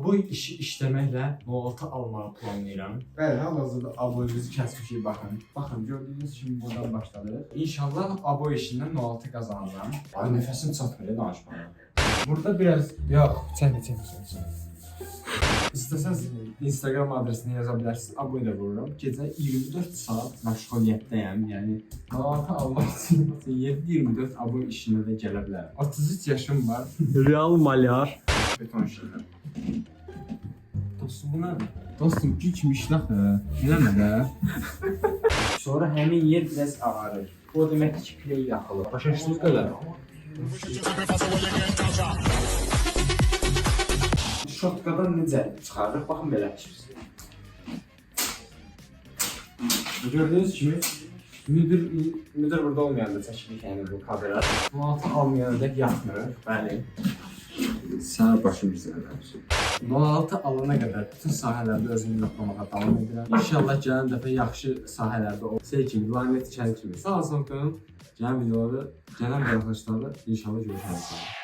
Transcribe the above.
Bu işi işləməklə Noaltı almağı planlayıram. Bəli, hal-hazırda aboyumuzu kəsmişik, baxın. Baxın, gördüyünüz kimi buradan başladıq. İnşallah abo işindən Noaltı qazanacağım. Ay, nəfəsim çatmır danışmağa. Burada biraz... Yox, çək. İstəsəniz Instagram adresini yaza bilərsiniz. Aboy da vururum. Gecə 24 saat məşğuliyyətdəyəm. Yəni Noaltı almaq üçün 7-24 aboy işinə də gələ bilərəm. 33 yaşım var. Real malyar. Beton işləyirəm. Dostum bu nədir? Dostum, gücmüş laxı. Eləmə də. Sonra həmin yer biraz ağarır. O deməkdir ki, play yaxılır. Başa düşdünüz qədər? Şotkadan necə çıxarırıq? Baxın belə. Gördüyünüz kimi müdür burada olmayanda çəkilik yəni bu kadrlar. Noaltı almayana dək yatmırıq. Bəli. Sağ başım bizlərdir. Noaltı alana qədər bütün sahələrdə özümü yoxlamağa davam edirəm. İnşallah gələn dəfə yaxşı sahələrdə o şey kimi, lanet içəri kimi. Sağ olsun, gələn videoları, gələn arkadaşlarla inşallah görüşərik.